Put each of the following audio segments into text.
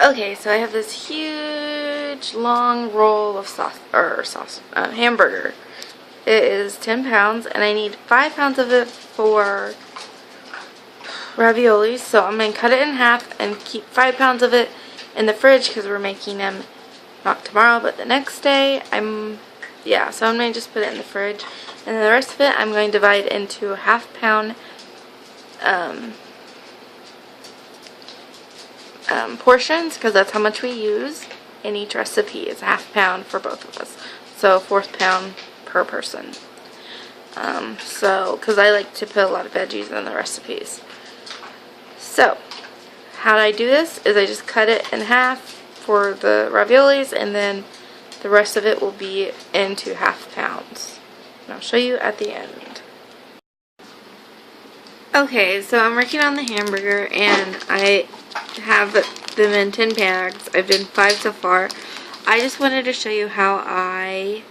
Okay, so I have this huge long roll of hamburger. It is 10 pounds and I need 5 pounds of it for raviolis. So I'm going to cut it in half and keep 5 pounds of it in the fridge because we're making them not tomorrow but the next day. So I'm going to just put it in the fridge. And then the rest of it I'm going to divide into half-pound portions because that's how much we use in each recipe. Is a half-pound for both of us. So 1/4 pound per person. Because I like to put a lot of veggies in the recipes. So, how I do this is I just cut it in half for the raviolis and then the rest of it will be into half pounds. And I'll show you at the end. Okay, so I'm working on the hamburger and I have them in 10 bags. I've done 5 so far. I just wanted to show you how I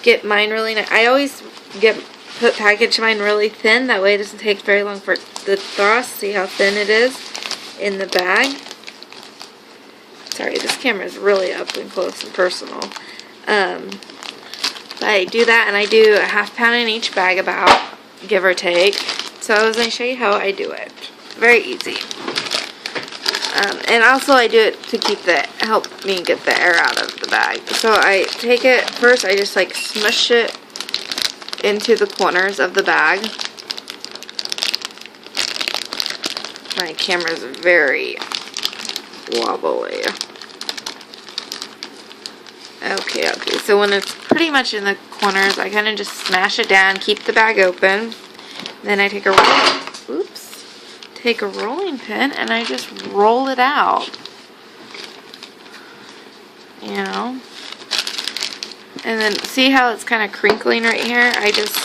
get mine really nice. I always package mine really thin. That way it doesn't take very long for the thrust. See how thin it is in the bag. Sorry, this camera is really up and close and personal. But I do that and I do a half pound in each bag about, give or take. So I was going to show you how I do it. Very easy. And also I do it to help me get the air out of the bag. So I take it, first I just like smush it into the corners of the bag. My camera is very wobbly. Okay, so when it's pretty much in the corners, I kind of just smash it down, keep the bag open. Then I take a rolling pin and I just roll it out. You know? And then see how it's kind of crinkling right here? I just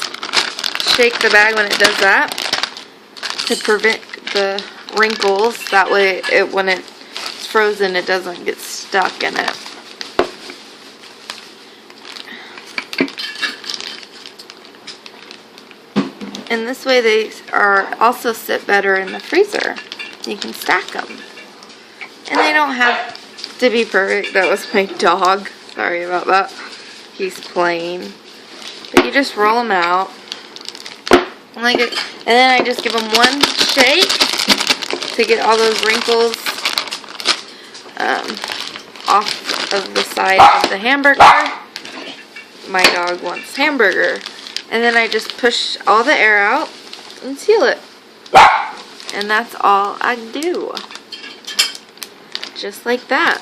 shake the bag when it does that to prevent the wrinkles. That way when it's frozen it doesn't get stuck in it. And this way they also sit better in the freezer. You can stack them. And they don't have to be perfect. That was my dog. Sorry about that. He's playing. But you just roll them out. And then I just give them one shake to get all those wrinkles off of the side of the hamburger. My dog wants hamburger. And then I just push all the air out and seal it. And that's all I do. Just like that.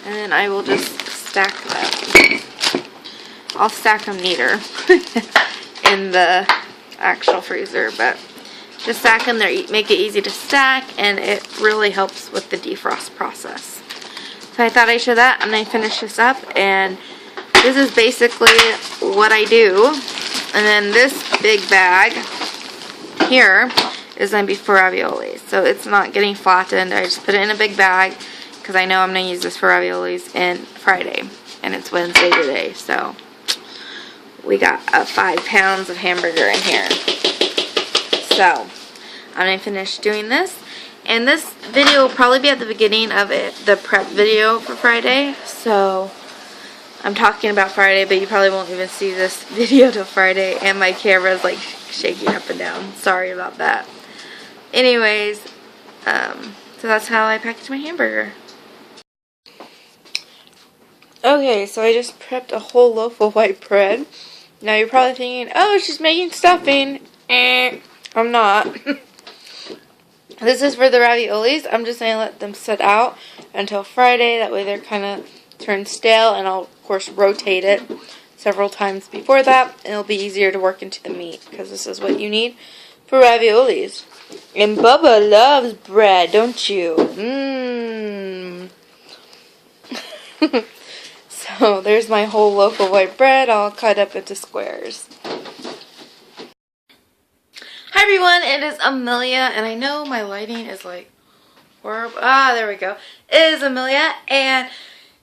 And then I will just stack them. I'll stack them neater in the actual freezer, but just stack them there, make it easy to stack, and it really helps with the defrost process. So I thought I'd show that. I'm going to finish this up, and this is basically what I do. And then this big bag here is going to be for raviolis. So it's not getting flattened. I just put it in a big bag because I know I'm going to use this for raviolis on Friday. And it's Wednesday today. So we got 5 pounds of hamburger in here. So I'm going to finish doing this. And this video will probably be at the beginning of the prep video for Friday. So I'm talking about Friday, but you probably won't even see this video till Friday, and my camera's like shaking up and down. Sorry about that. Anyways, so that's how I package my hamburger. Okay, so I just prepped a whole loaf of white bread. Now you're probably thinking, oh, she's making stuffing. I'm not. This is for the raviolis. I'm just going to let them sit out until Friday. That way they're kind of turn stale, and I'll of course rotate it several times before that, and it'll be easier to work into the meat because this is what you need for raviolis. And Bubba loves bread, don't you? So there's my whole loaf of white bread all cut up into squares. Hi everyone, it is Amelia, and I know my lighting is like horrible. There we go. It is Amelia, and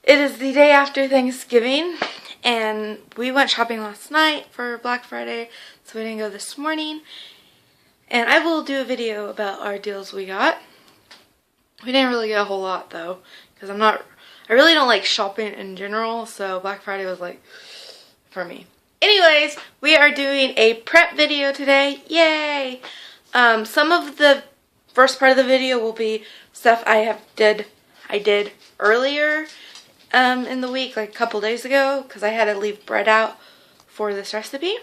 it is the day after Thanksgiving, and we went shopping last night for Black Friday, so we didn't go this morning. And I will do a video about our deals we got. We didn't really get a whole lot though, because I really don't like shopping in general, so Black Friday was like for me. Anyways, we are doing a prep video today. Yay! Some of the first part of the video will be stuff I did earlier in the week, like a couple days ago, because I had to leave bread out for this recipe.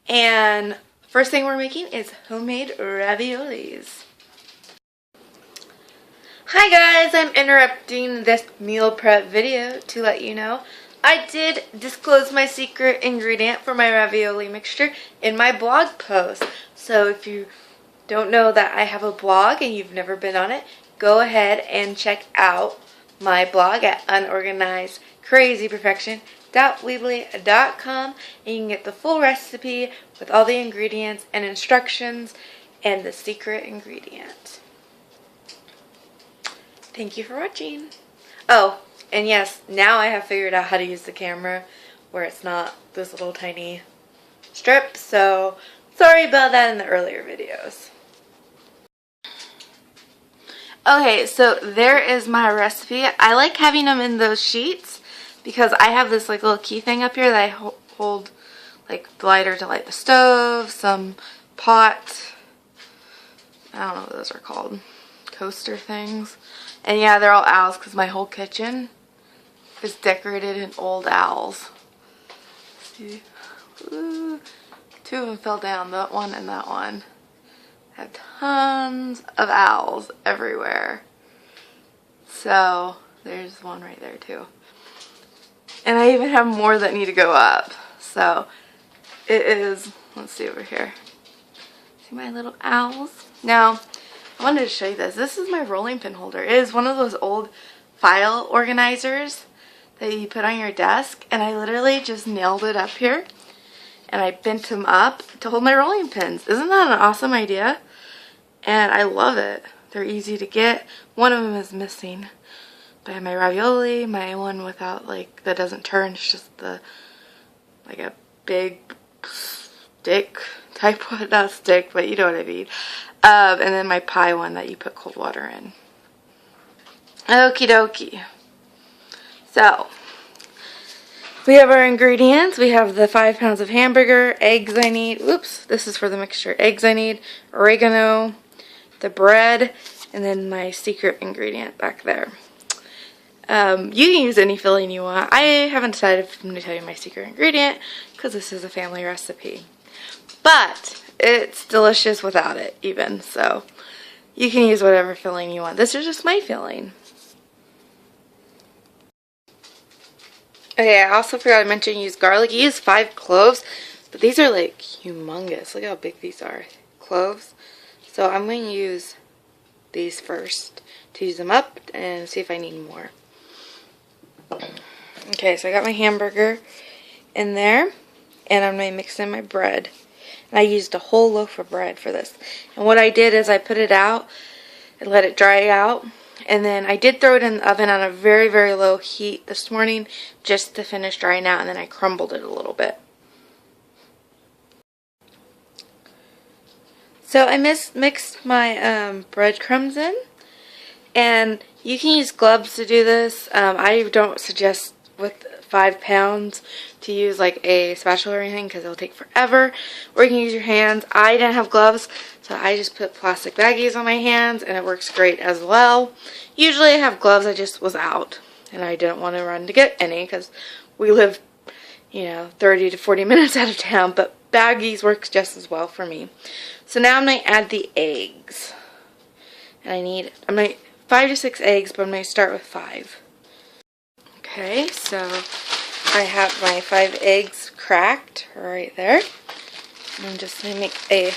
And first thing we're making is homemade raviolis. Hi guys, I'm interrupting this meal prep video to let you know I did disclose my secret ingredient for my ravioli mixture in my blog post. So if you don't know that I have a blog and you've never been on it, go ahead and check out my blog at unorganizedcrazyperfection.weebly.com, and you can get the full recipe with all the ingredients and instructions and the secret ingredient. Thank you for watching. Oh, and yes, now I have figured out how to use the camera where it's not this little tiny strip, so sorry about that in the earlier videos. Okay, so there is my recipe. I like having them in those sheets because I have this like little key thing up here that I hold like the lighter to light the stove, some pot, I don't know what those are called, coaster things. And yeah, they're all owls because my whole kitchen is decorated in old owls. See? Ooh. Two of them fell down, that one and that one. I have tons of owls everywhere. So, there's one right there too. And I even have more that need to go up. So, it is, let's see over here. See my little owls? Now, I wanted to show you this. This is my rolling pin holder. It is one of those old file organizers that you put on your desk, and I literally just nailed it up here and I bent them up to hold my rolling pins. Isn't that an awesome idea? And I love it. They're easy to get. One of them is missing. But I have my ravioli, my one without, like, that doesn't turn. It's just the, like a big stick type one. Not stick, but you know what I mean. And then my pie one that you put cold water in. Okie dokie. So, we have our ingredients. We have the 5 pounds of hamburger, eggs I need. Oops, this is for the mixture. Eggs I need, oregano, the bread, and then my secret ingredient back there. You can use any filling you want. I haven't decided if I'm going to tell you my secret ingredient because this is a family recipe. But it's delicious without it even, so you can use whatever filling you want. This is just my filling. Okay, I also forgot to mention use garlic. You use 5 cloves, but these are like humongous. Look how big these are. Cloves. So I'm going to use these first to use them up and see if I need more. Okay, so I got my hamburger in there, and I'm going to mix in my bread. And I used a whole loaf of bread for this. And what I did is I put it out and let it dry out. And then I did throw it in the oven on a very, very low heat this morning just to finish drying out. And then I crumbled it a little bit. So I mixed my breadcrumbs in. And you can use gloves to do this. I don't suggest with 5 pounds to use like a spatula or anything because it'll take forever, or you can use your hands. I didn't have gloves, so I just put plastic baggies on my hands and it works great as well. Usually I have gloves, I just was out and I didn't want to run to get any because we live, you know, 30 to 40 minutes out of town, but baggies works just as well for me. So now I'm going to add the eggs, and I'm going to 5 to 6 eggs, but I'm going to start with 5. Okay, so I have my 5 eggs cracked right there. I'm just going to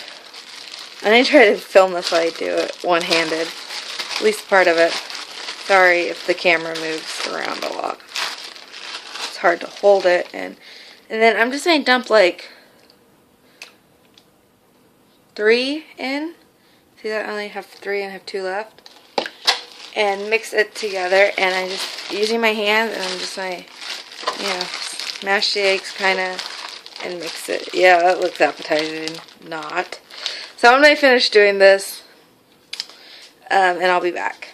I'm going to try to film this while I do it one-handed, at least part of it. Sorry if the camera moves around a lot. It's hard to hold it, and then I'm just going to dump like 3 in. See that I only have 3 and I have 2 left. And mix it together, and I just using my hands, and I'm just going to, you know, smash the eggs kind of and mix it. Yeah, that looks appetizing. Not. So I'm going to finish doing this, and I'll be back.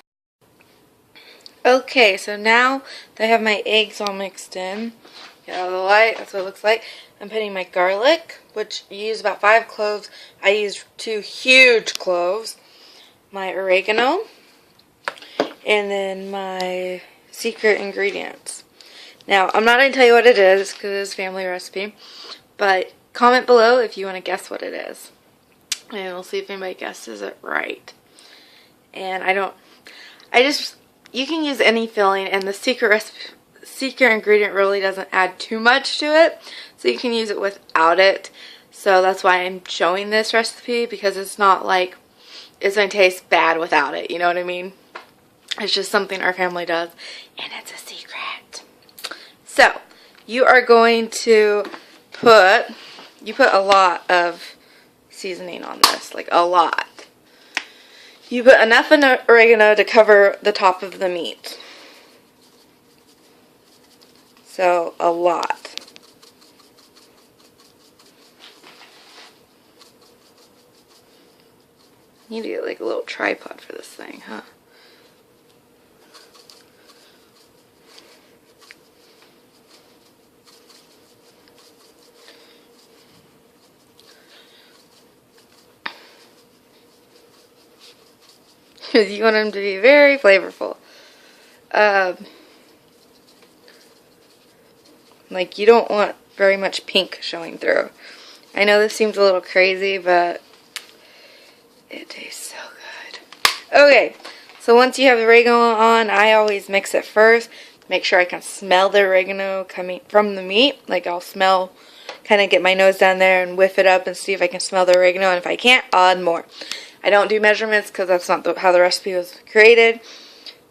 Okay, so now that I have my eggs all mixed in, get out of the light, that's what it looks like. I'm putting my garlic, which you use about 5 cloves. I used 2 huge cloves. My oregano, and then my secret ingredients. Now, I'm not going to tell you what it is because it is a family recipe, but comment below if you want to guess what it is. And we'll see if anybody guesses it right. And you can use any filling, and the secret ingredient really doesn't add too much to it, so you can use it without it. So that's why I'm showing this recipe, because it's not like it's going to taste bad without it, you know what I mean? It's just something our family does, and it's a secret. So, you are going to put a lot of seasoning on this, like a lot. You put enough oregano to cover the top of the meat. So, a lot. You need to get like a little tripod for this thing, huh? Because you want them to be very flavorful. Like, you don't want very much pink showing through. I know this seems a little crazy, but it tastes so good. Okay, so once you have the oregano on, I always mix it first. Make sure I can smell the oregano coming from the meat. Like, I'll smell, kind of get my nose down there and whiff it up and see if I can smell the oregano. And if I can't, I'll add more. I don't do measurements because that's not how the recipe was created.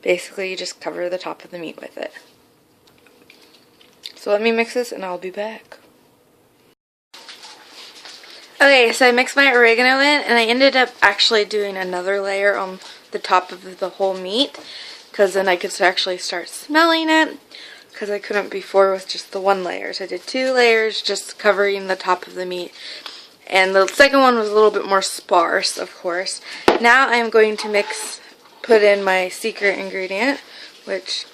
Basically, you just cover the top of the meat with it. So let me mix this and I'll be back. Okay, so I mixed my oregano in, and I ended up actually doing another layer on the top of the whole meat, because then I could actually start smelling it, because I couldn't before with just the one layer. So I did 2 layers just covering the top of the meat, and the second one was a little bit more sparse, of course. Now I'm going to put in my secret ingredient, which,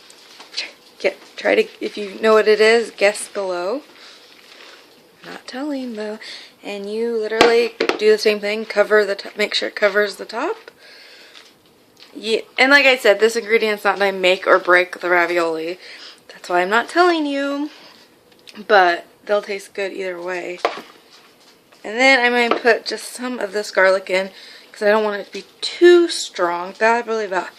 try to, if you know what it is, guess below. Not telling though. And you literally do the same thing, cover the top, make sure it covers the top. Yeah, and like I said, this ingredient's not going to make or break the ravioli. That's why I'm not telling you, but they'll taste good either way. And then I'm going to put just some of this garlic in, because I don't want it to be too strong. Probably about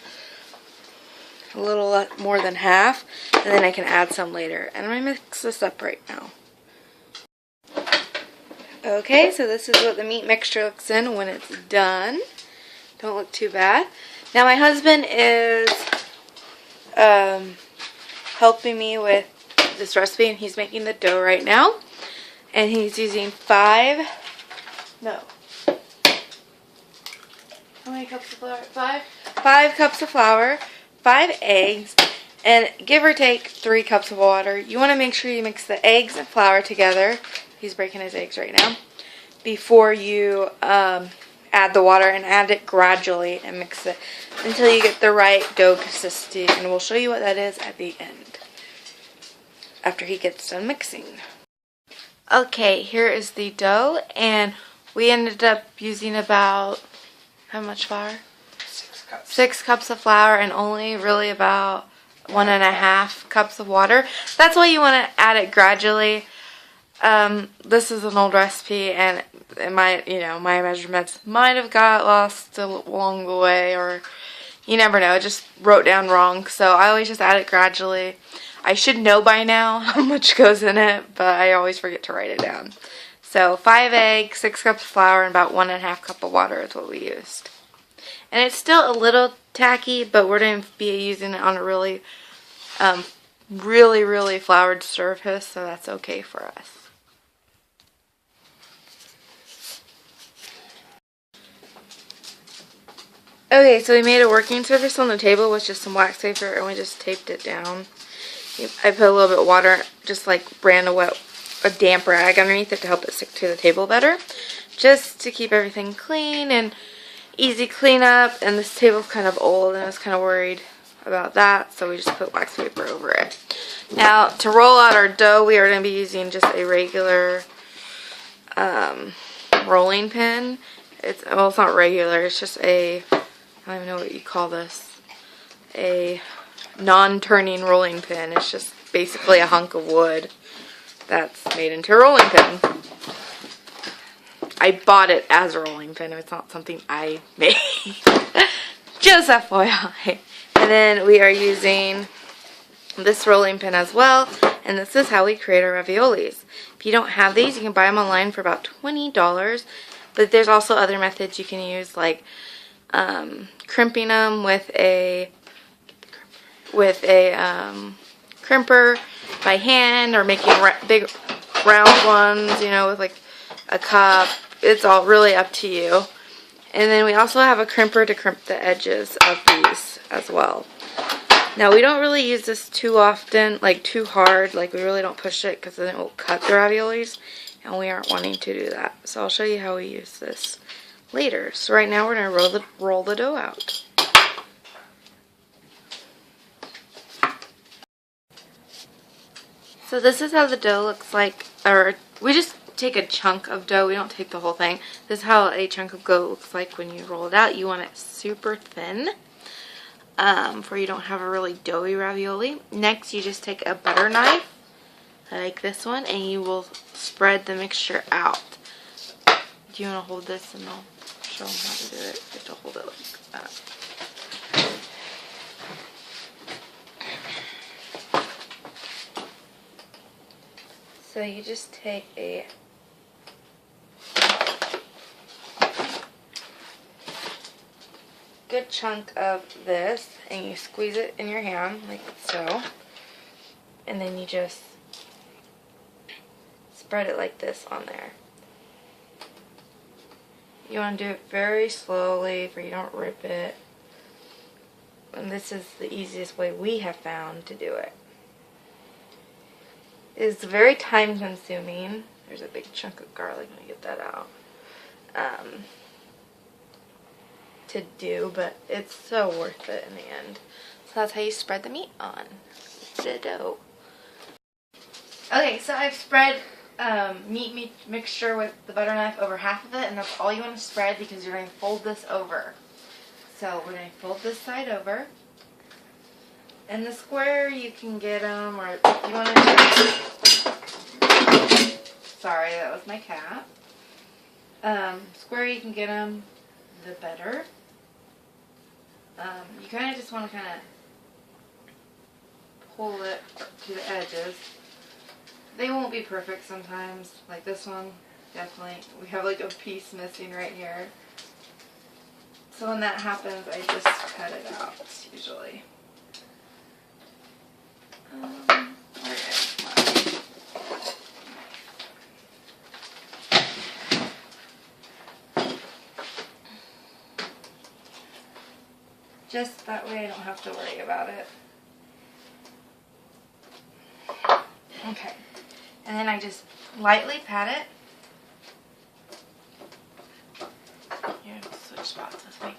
a little more than half, and then I can add some later. And I'm going to mix this up right now. Okay, so this is what the meat mixture looks in when it's done. Don't look too bad. Now my husband is helping me with this recipe, and he's making the dough right now. And he's using 5, no. How many cups of flour? 5? 5 cups of flour, 5 eggs, and give or take 3 cups of water. You want to make sure you mix the eggs and flour together. He's breaking his eggs right now. Before you add the water, and add it gradually and mix it until you get the right dough consistency. And we'll show you what that is at the end, after he gets done mixing. Okay, here is the dough, and we ended up using about, how much flour? 6 cups. 6 cups of flour, and only really about 1.5 cups of water. That's why you want to add it gradually. This is an old recipe, and my measurements might have got lost along the way, or you never know, it just wrote down wrong. So I always just add it gradually. I should know by now how much goes in it, but I always forget to write it down. So 5 eggs, 6 cups of flour, and about 1.5 cup of water is what we used. And it's still a little tacky, but we're going to be using it on a really, really floured surface, so that's okay for us. Okay, so we made a working surface on the table with just some wax paper, and we just taped it down. I put a little bit of water, just like ran a damp rag underneath it to help it stick to the table better. just to keep everything clean and easy cleanup. And this table's kind of old and I was kind of worried about that, so we just put wax paper over it. Now to roll out our dough, we are going to be using just a regular rolling pin. Well, it's not regular, it's just a, I don't even know what you call this, a non-turning rolling pin. It's just basically a hunk of wood that's made into a rolling pin. I bought it as a rolling pin. It's not something I made. Just FYI. And then we are using this rolling pin as well. And this is how we create our raviolis. If you don't have these, you can buy them online for about $20. But there's also other methods you can use, like crimping them with a crimper by hand, or making big round ones, you know, with like a cup. It's all really up to you. And then we also have a crimper to crimp the edges of these as well. Now we don't really use this too often, like too hard, like we really don't push it because then it will cut the raviolis, and we aren't wanting to do that. So I'll show you how we use this later. So right now we're going to roll the dough out. So this is how the dough looks like, or we just take a chunk of dough, we don't take the whole thing. This is how a chunk of dough looks like when you roll it out. You want it super thin, for you don't have a really doughy ravioli. Next, you just take a butter knife, like this one, and you will spread the mixture out. Do you want to hold this and I'll show them how to do it? You have to hold it like that. So you just take a good chunk of this and you squeeze it in your hand like so, and then you just spread it like this on there. You want to do it very slowly for you don't rip it, and this is the easiest way we have found to do it. It's very time consuming. There's a big chunk of garlic, let me get that out, to do, but it's so worth it in the end. So that's how you spread the meat on the dough. Okay, so I've spread meat mixture with the butter knife over half of it, and that's all you want to spread because you're going to fold this over. So we're going to fold this side over. And the square, you can get them, or if you want to, sorry, that was my cat. Square, you can get them, the better. You kind of just want to kind of pull it to the edges. They won't be perfect sometimes, like this one, definitely. We have like a piece missing right here. So when that happens, I just cut it out, usually. Just that way I don't have to worry about it. Okay. And then I just lightly pat it. Here, switch spots with me.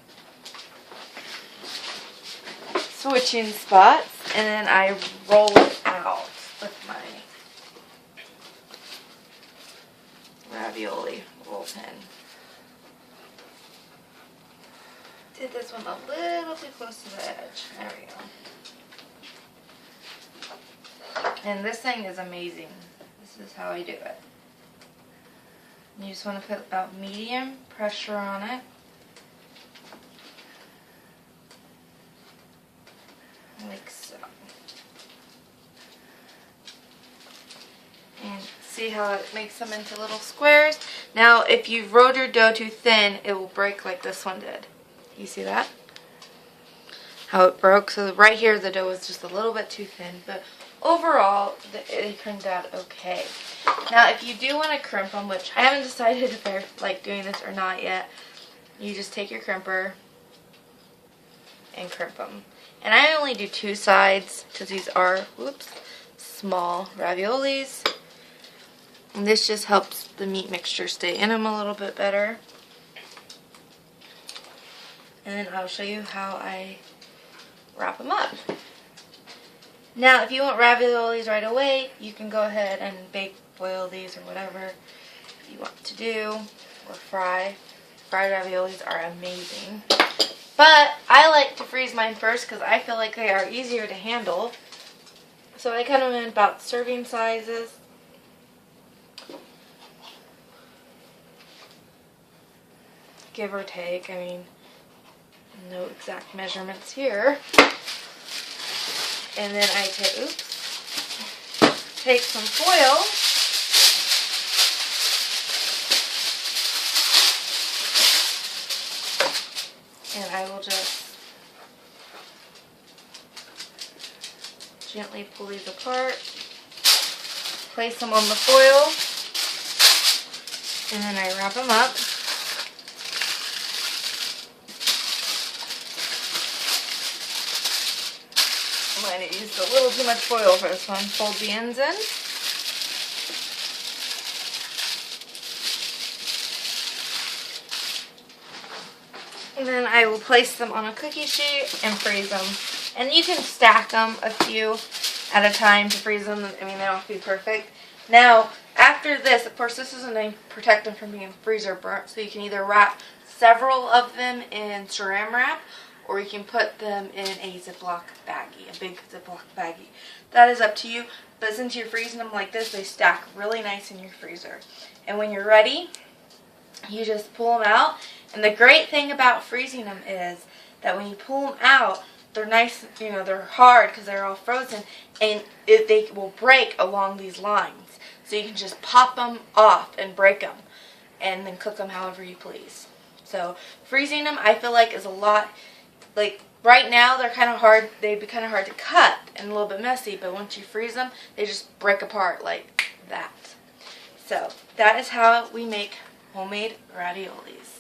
Switching spots, and then I roll it out with my ravioli roll pin. Did this one a little too close to the edge. There we go. And this thing is amazing. This is how I do it. You just want to put about medium pressure on it. Like so. And see how it makes them into little squares? Now, if you've rolled your dough too thin, it will break like this one did. You see that? How it broke? So right here the dough was just a little bit too thin, but overall it turned out okay. Now if you do want to crimp them, which I haven't decided if I like doing this or not yet, you just take your crimper and crimp them. And I only do two sides because these are, whoops, small raviolis. And this just helps the meat mixture stay in them a little bit better. And then I'll show you how I wrap them up. Now, if you want raviolis right away, you can go ahead and boil these or whatever you want to do, or fry. Fried raviolis are amazing. But I like to freeze mine first because I feel like they are easier to handle. So I cut them in about serving sizes. Give or take, I mean, no exact measurements here. And then I take some foil and I will just gently pull these apart, place them on the foil, and then I wrap them up. I might have used a little too much foil for this one. Fold the ends in. And then I will place them on a cookie sheet and freeze them. And you can stack them a few at a time to freeze them. I mean, they don't have to be perfect. Now, after this, of course, this isn't going to protect them from being freezer burnt. So you can either wrap several of them in saran wrap, or you can put them in a Ziploc baggie, a big Ziploc baggie. That is up to you, but since you're freezing them like this, they stack really nice in your freezer. And when you're ready, you just pull them out. And the great thing about freezing them is that when you pull them out, they're nice, you know, they're hard because they're all frozen, and they will break along these lines. So you can just pop them off and break them, and then cook them however you please. So freezing them, I feel like, is a lot. Like, right now, they're kind of hard. They'd be kind of hard to cut and a little bit messy, but once you freeze them, they just break apart like that. So, that is how we make homemade raviolis.